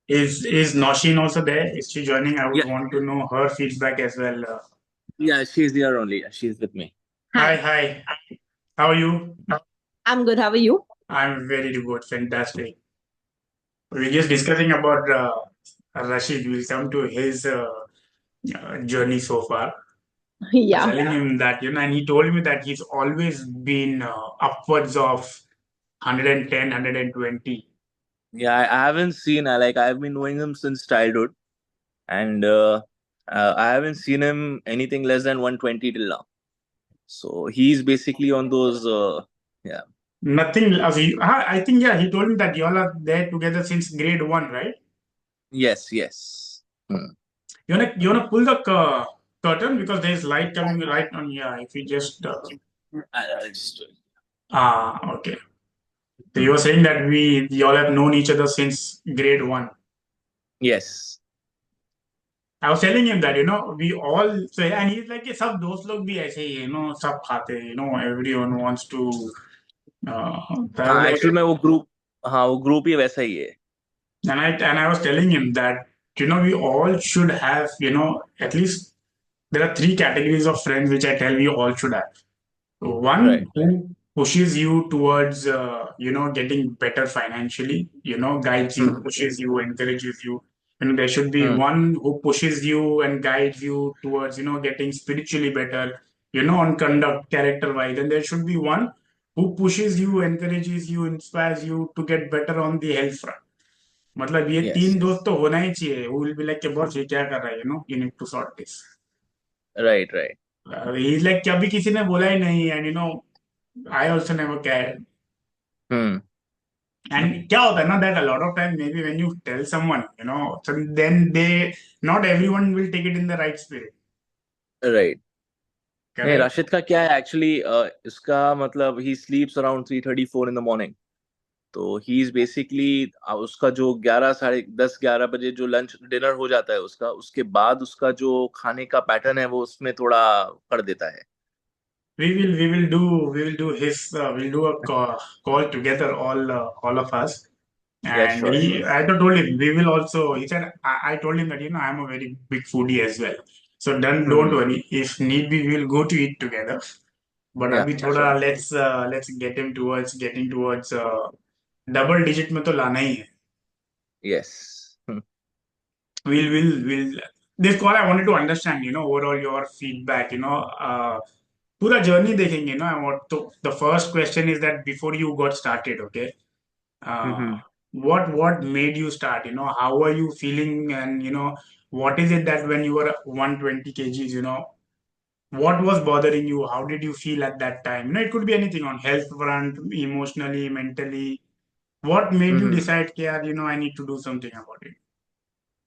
Is Noshin also there? Is she joining? I would Yeah, want to know her feedback as well. yeah, she's here only. She's with me. Hi, Hi, hi. How are you? I'm good. How are you? I'm very good. Fantastic. We're just discussing about Rashid. We'll come to his journey so far. I was Yeah. telling him that, and he told me that he's always been upwards of 110, 120. Yeah, I haven't seen. I've been knowing him since childhood, and I haven't seen him anything less than 120 till now. So he's basically on those. Yeah. Nothing. I think, yeah, he told me that y'all are there together since grade one, right? Yes. Yes. Hmm. You wanna pull the curtain because there's light coming right on. Yeah, if you just I'll just. okay. So you Hmm. were saying that we y'all have known each other since grade one. Yes. I was telling him that we all say, and he's like, "ये सब दोस्त लोग भी ऐसे ही सब खाते everyone wants to." So I was हाँ, actual like, में वो ग्रुप. हाँ, वो ग्रुप ही वैसा ही है. and I was telling him that we all should have at least there are three categories of friends which I tell we all should have. One Right. who pushes you towards getting better financially, guides you, Hmm. pushes you, encourages you. There should be Hmm. one who pushes you and guides you towards getting spiritually better, on conduct, character wise. And there should be one who pushes you, encourages you, inspires you to get better on the health front. मतलब ये Yes. तीन दोस्त तो होना ही चाहिए, who will be like कि boss ये क्या कर रहा है, you need to sort this. Right. Right. He's like कभी किसी ने बोला ही नहीं, and I also never cared. Hmm. And क्या होता है ना, that a lot of times maybe when you tell someone, so then they not everyone will take it in the right spirit. Right. नहीं, Correct? राशिद का क्या है actually. इसका मतलब he sleeps around 3:34 in the morning. तो he is basically उसका जो 11, 10, 11 बजे जो लंच डिनर हो जाता है उसका, उसके बाद उसका जो खाने का पैटर्न है वो उसमें थोड़ा कर देता है. We'll do a call together, all of us. या And sure sure. I told him we will also. He said I told him that I'm a very big foodie as well. So don't hmm. worry. If need be, we will go to eat together. But या अभी थोड़ा sure. let's get him towards getting towards double digit में तो लाना ही है. Yes. We'll this call I wanted to understand overall your feedback पूरा journey देखेंगे ना. I want to the first question is that before you got started, okay, uh, hmm. what made you start, how are you feeling, and what is it that when you were 120 kgs, what was bothering you, how did you feel at that time, it could be anything on health front, emotionally, mentally, what made you hmm. decide कि यार I need to do something about it.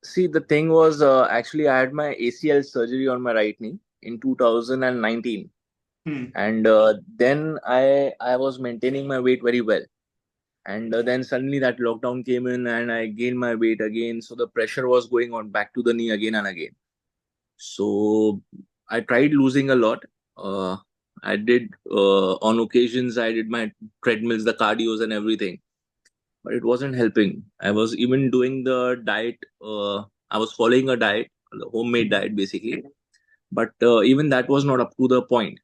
See, the thing was, actually I had my ACL surgery on my right knee in 2019. Hmm. And then I was maintaining my weight very well. And then suddenly that lockdown came in and I gained my weight again. So the pressure was going on back to the knee again and again. So I tried losing a lot. Uh, I did, on occasions, I did my treadmills, the cardios, and everything, but it wasn't helping. I was even doing the diet. I was following a diet, the homemade diet basically, but even that was not up to the point.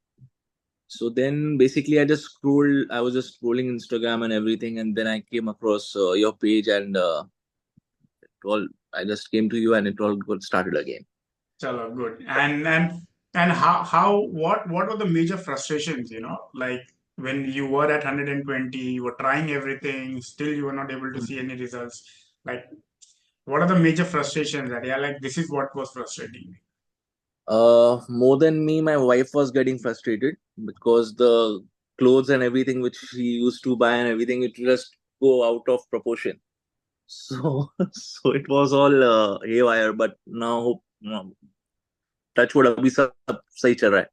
So then basically I was just scrolling Instagram and everything, and then I came across your page, and it all, I just came to you and it all got started again. Chalo, good. And how what were the major frustrations, like when you were at 120, you were trying everything, still you were not able to see any results. Like, what are the major frustrations that, yeah, like this is what was frustrating me. More than me, my wife was getting frustrated because the clothes and everything which she used to buy and everything, it just go out of proportion. So, so it was all haywire. But now, touch wood, अभी सब सही चल रहा है.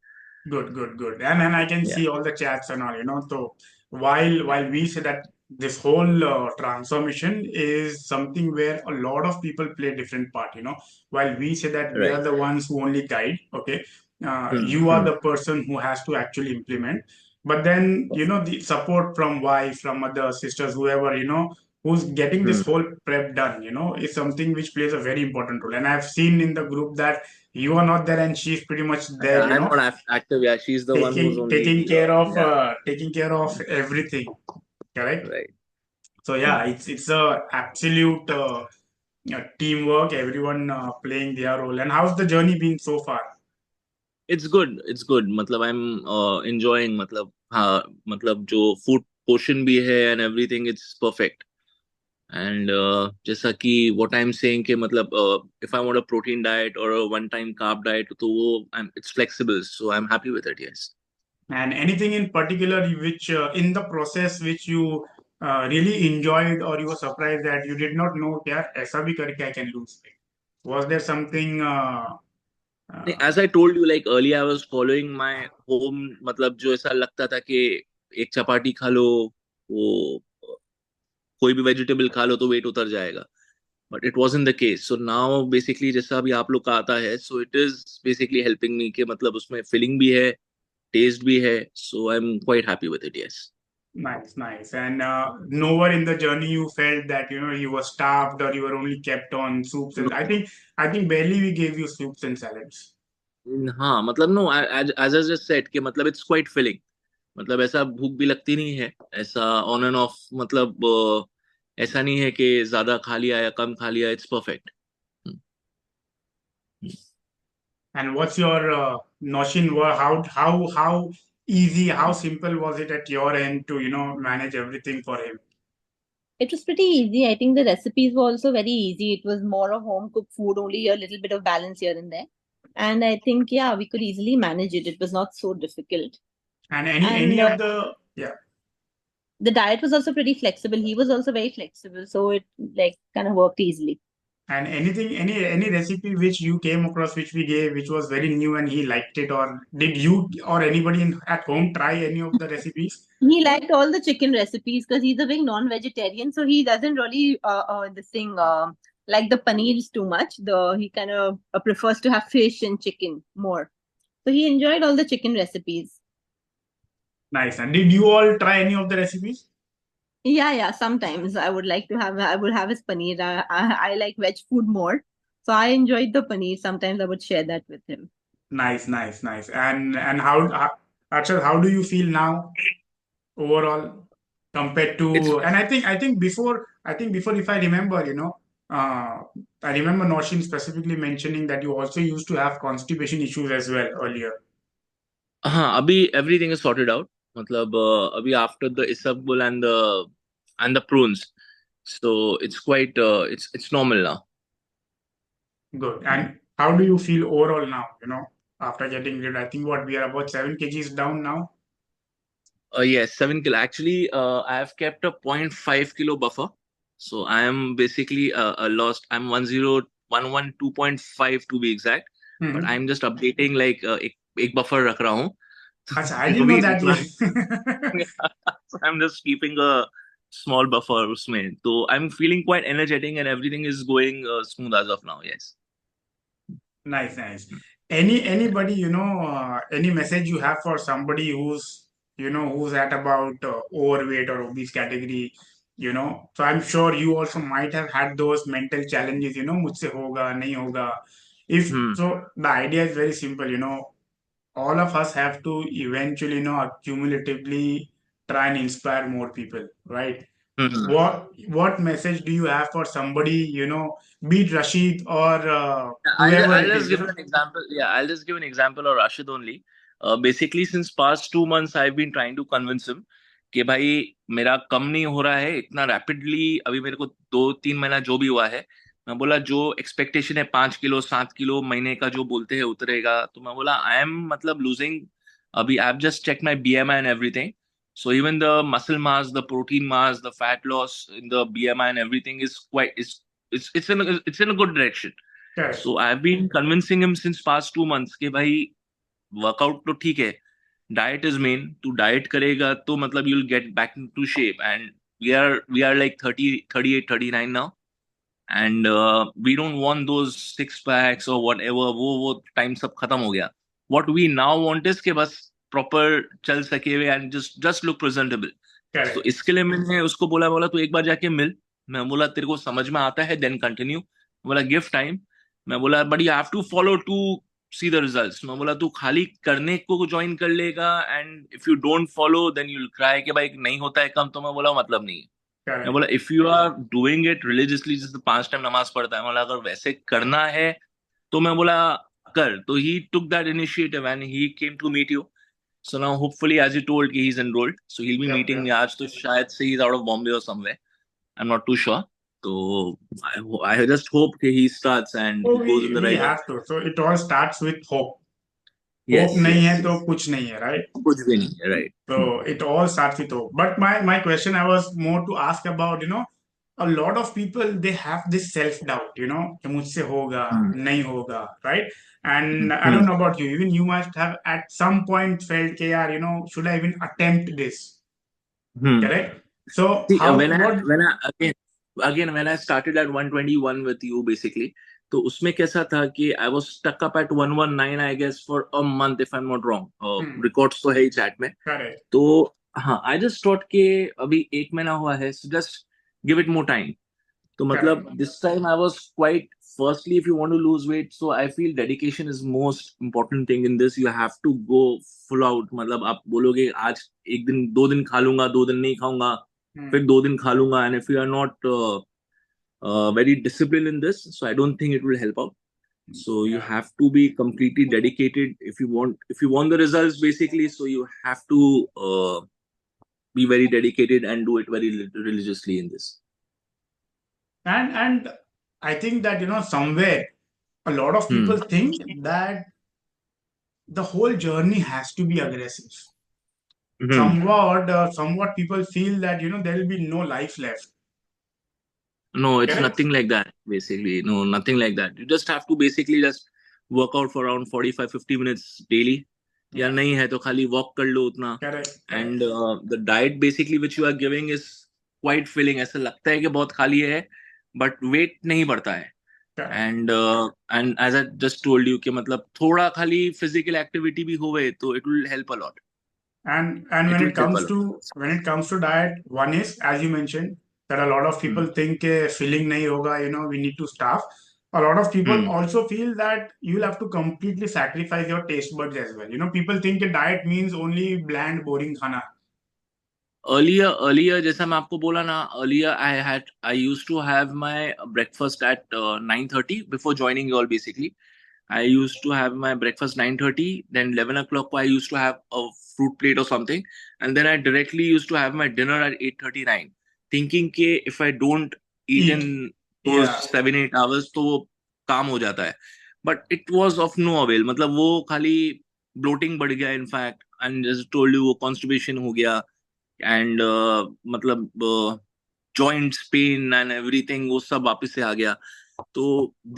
Good, good, good. And I can Yeah. see all the chats and all, So while we say that this whole transformation is something where a lot of people play different part, While we say that we are Right. the ones who only guide, okay, Hmm. you are Hmm. the person who has to actually implement. But then, the support from wife, from other sisters, whoever, who's getting this Hmm. whole prep done, is something which plays a very important role. And I've seen in the group that you are not there and she's pretty much there, Yeah, I'm not active. Yeah, she's the one who's taking taking only. care of Yeah, taking care of everything. Correct. right. So Hmm. yeah, it's a absolute teamwork. Everyone playing their role. And how's the journey been so far? It's good. It's good. मतलब I'm enjoying. मतलब जो food portion भी है and everything, it's perfect. And जैसा कि what I'm saying कि मतलब if I want a protein diet or a one time carb diet तो वो it's flexible, so I'm happy with it. Yes. And anything in particular which in the process which you really enjoyed or you were surprised that you did not know यार ऐसा भी करके I can lose weight. Was there something? As I told you, like earlier, I was following my home. मतलब जो ऐसा लगता था कि एक चपाटी खा लो, वो कोई भी वेजिटेबल खा लो तो वेट उतर जाएगा. But it wasn't the case. So now basically जैसा अभी आप लोग का आता है, so it is basically helping me कि मतलब उसमें filling भी है, taste भी है. So I'm quite happy with it. Yes. Nice, nice. And nowhere in the journey you felt that you were starved or you were only kept on soups and No. I think barely we gave you soups and salads. हाँ मतलब no, as I just said कि मतलब it's quite filling. मतलब ऐसा भूख भी लगती नहीं है, ऐसा ऑन एंड ऑफ मतलब ऐसा नहीं है कि ज्यादा खा लिया या कम खा लिया. It's perfect. And what's your notion? How easy, how simple was it at your end to manage everything for him? It was pretty easy. I think the recipes were also very easy. It was more of home cooked food, only a little bit of balance here and there. And I think, yeah, we could easily manage it. It was not so difficult. And any And of the yeah. the diet was also pretty flexible. He was also very flexible. So it like kind of worked easily. And anything, any recipe which you came across, which we gave, which was very new and he liked it, or did you or anybody at home try any of the recipes? He liked all the chicken recipes because he's a big non-vegetarian, so he doesn't really this thing like the paneers too much. He kind of prefers to have fish and chicken more. So he enjoyed all the chicken recipes. Nice. And did you all try any of the recipes? Yeah, yeah. Sometimes I would have his paneer. I like veg food more, so I enjoyed the paneer. Sometimes I would share that with him. Nice, nice, nice. And Archer, how do you feel now overall compared It's to? And I think before, if I remember, uh, I remember Noshin specifically mentioning that you also used to have constipation issues as well earlier. हाँ अभी everything is sorted out. मतलब अभी after the isabgol and the prunes, so it's quite it's normal now. Good. And how do you feel overall now? After getting rid, I think what we are about 7 kgs down now. Yes, 7 kilo. Actually, I have kept a 0.5 kilo buffer. So I am basically lost. I'm 10112.5 to be exact. But Hmm. I'm just updating like एक buffer रख रहा हूँ. Achha, I तो didn't know अभी that उतना yet. so I'm just keeping a small buffer उसमें. So I'm feeling quite energetic and everything is going smooth as of now. Yes. Nice, nice. Anybody, any message you have for somebody who's at about overweight or obese category, So I'm sure you also might have had those mental challenges, मुझसे होगा नहीं होगा. If Hmm. so, the idea is very simple, all of us have to eventually, accumulatively try and inspire more people, right? Hmm. What message do you have for somebody, be it Rashid or whoever I'll it just is, give an example. Yeah, I'll just give an example of Rashid only. Basically, since past 2 months, I've been trying to convince him कि भाई मेरा कम नहीं हो रहा है इतना rapidly. अभी मेरे को 2-3 महीना जो भी हुआ है, मैं बोला जो एक्सपेक्टेशन है 5 किलो 7 किलो महीने का जो बोलते हैं उतरेगा, तो मैं बोला आई एम मतलब लूजिंग. अभी I have just check my BMI and everything. So even the muscle mass, the protein mass, the fat loss in the BMI and everything is quite it's in a good direction. correct, So I've been convincing him since past 2 months कि भाई workout तो ठीक है, diet is main. तू diet करेगा तो मतलब you will get back to shape. And we are like 30 38 39 now. And we don't want those 6 packs और वट एवर. वो टाइम सब खत्म हो गया. What we now want is कि बस प्रॉपर चल सके हुए एंड जस्ट लुक प्रेजेंटेबल. तो correct. इसके लिए मैंने उसको बोला बोला तू एक बार जाके मिल. मैं बोला तेरे को समझ में आता है देन कंटिन्यू, बोला गिव टाइम। मैं बोला but you have to follow to see the results. मैं बोला तू खाली करने को ज्वाइन कर लेगा and if you don't follow then you will cry कि भाई नहीं होता है कम, तो मैं बोला मतलब नहीं है। मैं correct. बोला if you are doing it religiously, जैसे 5 टाइम नमाज पढ़ता है, बोला अगर वैसे करना है तो मैं बोला कर। तो he took that initiative and he came to meet you. So now hopefully as you told he's enrolled, so he'll be Yep, meeting yep. me आज, तो शायद से he's out of Bombay or somewhere, I'm not too sure. So I just hope that he starts and So he goes in the we right have direction. to. So it all starts with hope. Hope Yes, नहीं yes, है तो yes. कुछ नहीं है, right? कुछ भी नहीं है, right. So it all starts with hope. But my question I was more to ask about, a lot of people they have this self doubt, कि मुझसे होगा Hmm. नहीं होगा, right? And I Hmm. don't know about you. Even you must have at some point felt, कि यार, should I even attempt this? Hmm. Correct? So See, how when I what? when I again when I started at 121 with you basically, तो उसमें कैसा था कि I was stuck up at 119 I guess for a month if I'm not wrong. Records तो है ही chat में. Correct. तो हाँ, आई जस्ट थॉट कि अभी 1 महीना हुआ है, so just give it more time. तो मतलब Correct. This time I was quite, firstly if you want to lose weight, so I feel dedication is most important thing in this. You have to go full out. मतलब आप बोलोगे आज एक दिन 2 दिन खा लूंगा, 2 दिन नहीं खाऊंगा, फिर 2 दिन खा लूंगा, and if you are not very disciplined in this, so I don't think it will help out. So you Yeah. have to be completely dedicated if you want the results basically. So you have to be very dedicated and do it very religiously in this. And I think that somewhere a lot of Hmm. people think that the whole journey has to be aggressive. Hmm. Somewhat people feel that there will be no life left. No, it's Correct? nothing like that basically. No, nothing like that. You just have to basically just work out for around 45-50 minutes daily. या Yeah. नहीं है तो खाली walk कर लो उतना. Correct. And the diet basically which you are giving is quite filling. ऐसा लगता है कि बहुत खाली है, but weight नहीं बढ़ता है. Correct. And as I just told you कि मतलब थोड़ा खाली physical activity भी होवे तो it will help a lot. And It when will it help a comes lot. to diet, one is, as you mentioned, that a lot of people think filling nahi hoga, we need to starve. A lot of people Hmm. also feel that you'll have to completely sacrifice your taste buds as well. People think a diet means only bland, boring khana. Earlier जैसा मैं आपको बोला ना, earlier I used to have my breakfast at 9:30 before joining you all basically. I used to have my breakfast 9:30, then 11 o'clock I used to have a fruit plate or something, and then I directly used to have my dinner at 8:39, thinking कि if I don't eat Eat. in those Yeah. 7-8 hours तो वो काम हो जाता है. But it was of no avail. मतलब वो खाली bloating बढ़ गया in fact, and as I told you वो constipation हो गया, एंड मतलब जॉइंट्स पेन एंड एवरीथिंग वो सब वापस से आ गया. तो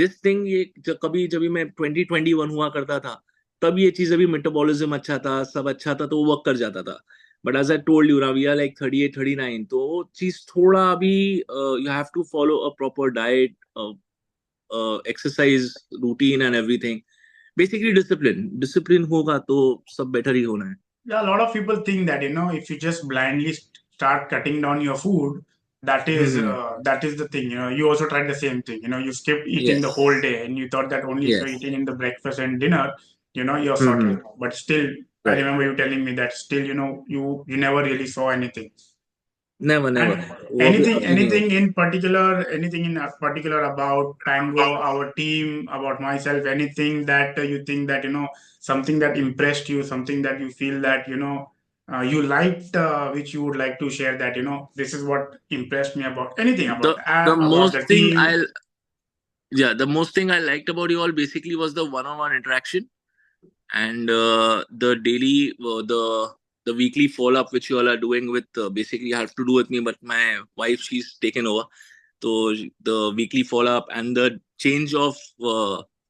दिस थिंग ये जब भी मैं 2021 हुआ करता था तब ये चीज, अभी मेटाबॉलिज्म अच्छा था, सब अच्छा था, तो वो वर्क कर जाता था. But as I told you now we are like 38 39, तो वो चीज थोड़ा अभी you have to follow a proper diet, exercise routine and everything. Basically discipline होगा तो सब बेटर ही होना है. Yeah, a lot of people think that if you just blindly start cutting down your food, hmm. that is the thing. You also tried the same thing. You skipped eating the Yes. whole day, and you thought that only if you're Yes. eating in the breakfast and dinner, you're hmm. sorted. But still, I Right. remember you telling me that still, you never really saw anything. Never, never. And वो अभी अभी नहीं anything होगा. in particular, about Pango, our team, about myself, anything that you think that something that impressed you, something that you feel that you liked, which you would like to share, that this is what impressed me about anything, about The the the app, about the most thing team. the most thing I liked about you all basically was the one-on-one interaction, and the daily the weekly follow-up which you all are doing with, basically have to do with me, but my wife, she's taken over. So the weekly follow-up and the change of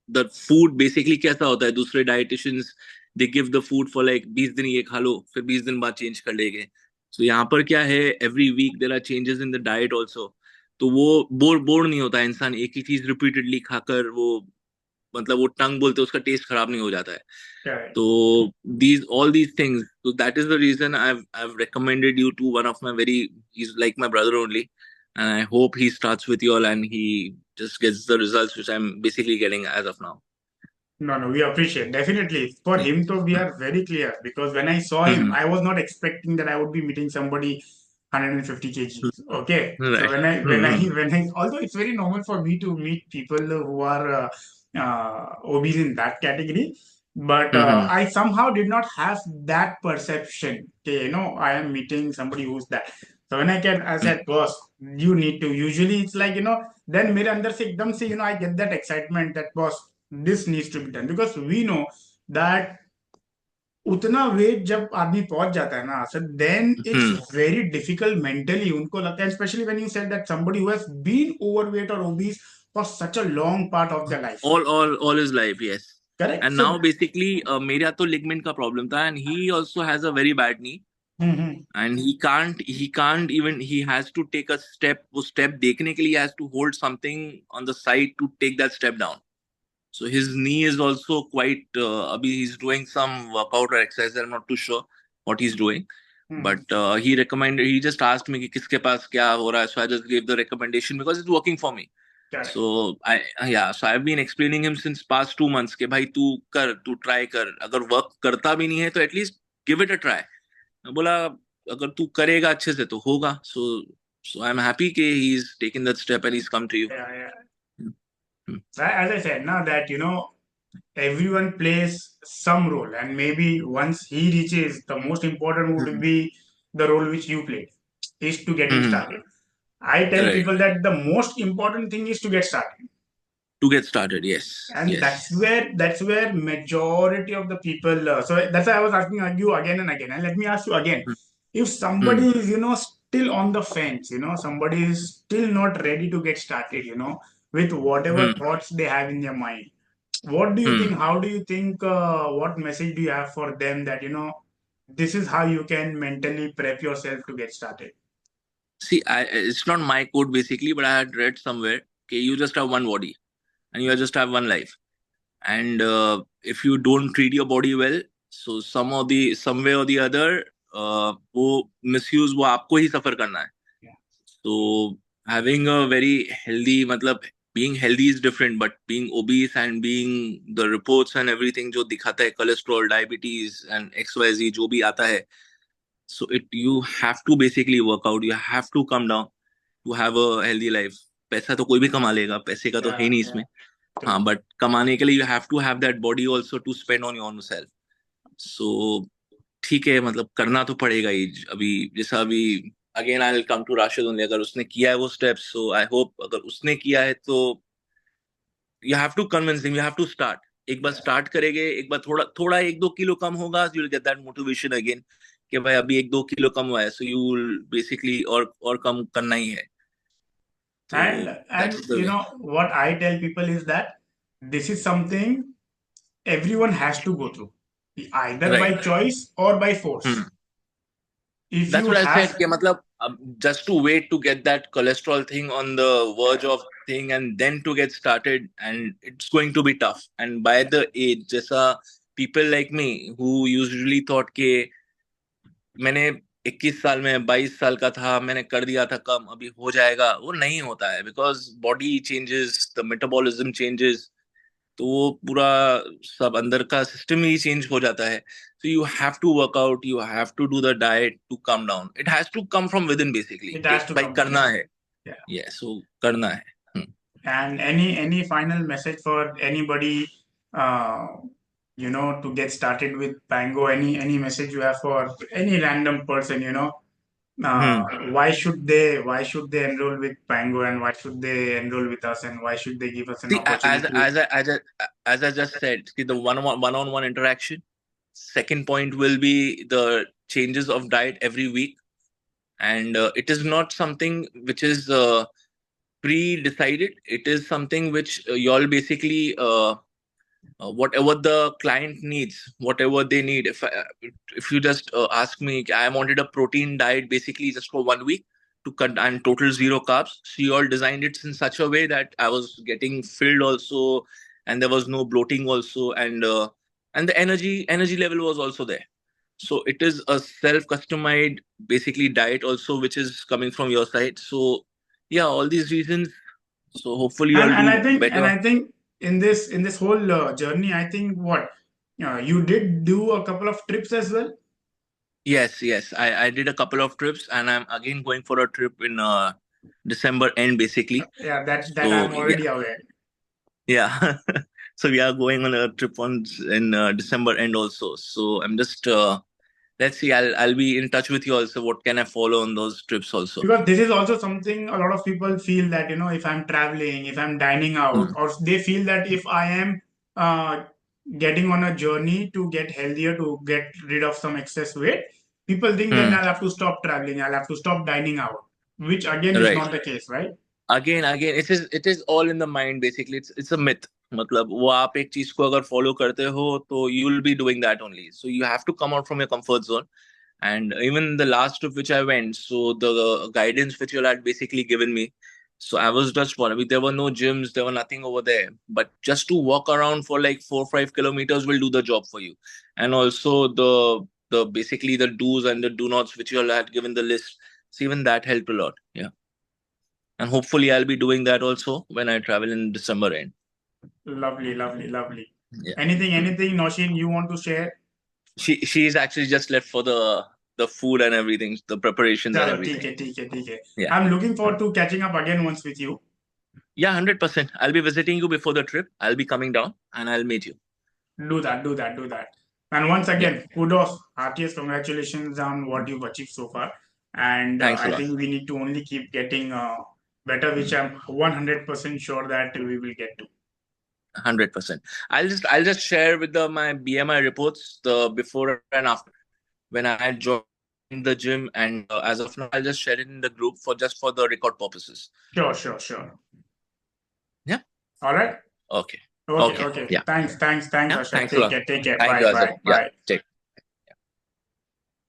the food basically कैसा होता है, दूसरे dietitians they give the food for like 20 दिन ये खा लो फिर 20 दिन बाद change कर लेंगे. So यहाँ पर क्या है, every week there are changes in the diet also. तो वो बोर नहीं होता है इंसान एक ही चीज रिपीटेडली खाकर. वो मतलब वो टंग बोलते हैं, उसका टेस्ट खराब नहीं हो जाता है. Correct. तो all these things, so that is the reason I've recommended you to one of my very, he's like my brother only. and I hope he starts with you all and he just gets the results which I'm basically getting as of now. No, we appreciate. Definitely. For Yeah. him, though, we are very clear because when I saw him, Mhm. I was not expecting that I would be meeting somebody 150 kgs. Okay. So Right. although it's very normal for me to meet people who are obese in that category, but Mhm. I somehow did not have that perception. Okay, I am meeting somebody who's that. So when I said, boss, you need to. Usually it's like, then मेरे अंदर से एकदम से, I get that excitement that boss, this needs to be done because we know that उतना wait जब आदमी पहुंच जाता है ना, so then it's Mhm. very difficult mentally. उनको लगता है, especially when you said that somebody who has been overweight or obese for such a long part of their life. All his life, yes. Correct. And So now basically मेरा तो ligament का problem था, and he also has a very bad knee, Mhm. and he can't even, he has to take a step, वो step देखने के लिए he has to hold something on the side to take that step down. So his knee is also quite abhi he's doing some workout or exercise. I'm not too sure what he's doing, Mhm. but he just asked me कि किसके पास क्या हो रहा है, so I just gave the recommendation because it's working for me. Correct. So I've been explaining him since past 2 months कि भाई तू try कर, अगर work करता भी नहीं है तो at least give it a try. मैं बोला अगर तू करेगा अच्छे से तो होगा. So I'm happy कि he's taken that step and he's come to you. Yeah. Hmm. As I said, now that everyone plays some role, and maybe once he reaches, the most important would Hmm. be the role which you played is to get him Hmm. started. I tell Right. people that the most important thing is to get started, To get started, yes, and yes. that's where majority of the people. So that's why I was asking you again and again. And let me ask you again: Hmm. if Hmm. somebody is still on the fence, somebody is still not ready to get started, with whatever Hmm. thoughts they have in their mind, what do you Hmm. think? How do you think? What message do you have for them that this is how you can mentally prep yourself to get started? See, it's not my code basically, but I had read somewhere, okay, you just have one body and you just have one life. And if you don't treat your body well, so some way or the other, वो misuse वो आपको ही suffer करना है. Yeah. So having a very healthy, मतलब being healthy is different, but being obese and being the reports and everything जो दिखाता है, cholesterol, diabetes and XYZ जो भी आता है, so you have to basically work out, you have to come down to have a healthy life. पैसा तो कोई भी कमा लेगा, पैसे का तो है ही Yeah. नहीं Yeah. इसमें. हाँ, बट कमाने के लिए you have to have that body also to spend on your own self. So ठीक है, मतलब करना तो पड़ेगा ही. अभी जैसा अभी again I will come to Rashid only, अगर उसने किया है वो स्टेप्स, सो आई होप अगर उसने किया है तो you have to convince him, you have to start. एक बार स्टार्ट करेंगे, एक बार थोड़ा थोड़ा 1-2 किलो कम होगा, you will get that motivation again कि भाई अभी 1-2 किलो कम हुआ है, सो यू विल बेसिकली और कम करना ही है. तो And that's the way. what I tell people is that this is something everyone has to go through, either by right. choice or by force. If That's you what I said. have, कि मतलब just to wait to get that cholesterol thing on the verge of thing and then to get started, and it's going to be tough. And by the age, जैसा people like me who usually thought कि मैंने 21 साल में 22 साल का था, मैंने कर दिया था कम, अभी हो जाएगा, वो नहीं होता है. Because body changes, the metabolism changes, तो वो पूरा सब अंदर का सिस्टम ही चेंज हो जाता है. So you have to work out, you have to do the diet to come down. It has to come from within basically. it has कि to भाई come from करना within. है. Yeah. Yeah, so करना है. And any final message for anybody, uh, to get started with Pango? Any message you have for any random person? Hmm. Why should they enroll with Pango, and why should they enroll with us, and why should they give us an See, opportunity? as I just said, see, the one-on-one interaction. Second point will be the changes of diet every week, and it is not something which is pre-decided. It is something which y'all basically whatever the client needs, whatever they need. If you just ask me, I wanted a protein diet basically just for 1 week to cut and total zero carbs. So you all designed it in such a way that I was getting filled also, and there was no bloating also, and the energy level was also there. So it is a self customized basically diet also which is coming from your side. So yeah, all these reasons. So hopefully And I'll and do I think and better. I think in this whole journey, I think what you did do a couple of trips as well. Yes. I did a couple of trips, and I'm again going for a trip in December end, basically. Yeah, that So I'm yeah, already aware. yeah. So we are going on a trip on in December end also. So I'm just let's see. I'll be in touch with you also. What can I follow on those trips also? Because this is also something a lot of people feel that if I'm traveling, if I'm dining out, Mm. or they feel that if I am uh, getting on a journey to get healthier, to get rid of some excess weight, people think then Mm. I'll have to stop traveling, I'll have to stop dining out, which again is Right. not the case, right? Again it is all in the mind, basically. It's a myth. मतलब वो आप एक चीज को अगर follow करते हो तो you will be doing that only. So you have to come out from your comfort zone. And even the last trip which I went, so the guidance which you had basically given me, so I was just wondering, there were no gyms, there were nothing over there, but just to walk around for like 4 or 5 kilometers will do the job for you. And also the basically the do's and the do nots which you all had given the list, so even that helped a lot. Yeah. And hopefully I'll be doing that also when I travel in December end. Lovely, lovely, lovely. Yeah. Anything, Noshin, you want to share? She's actually just left for the food and everything, the preparations and Chalo, everything. ठीक है. Yeah. I'm looking forward to catching up again once with you. Yeah, 100%. I'll be visiting you before the trip. I'll be coming down and I'll meet you. Do that. And once Yeah. again, kudos, heartiest congratulations on what you've achieved so far. And Thanks a I lot. think we need to only keep getting better, which I'm 100% sure that we will get to. 100%. I'll just share with my BMI reports, the before and after, when I joined the gym, and as of now I'll just share it in the group for the record purposes. Sure. Yeah. All right. Okay. Okay. Yeah. Thanks, Yeah. Ashad. Thanks a lot. Take care. Thank you, Azhar. Yeah. Bye. Take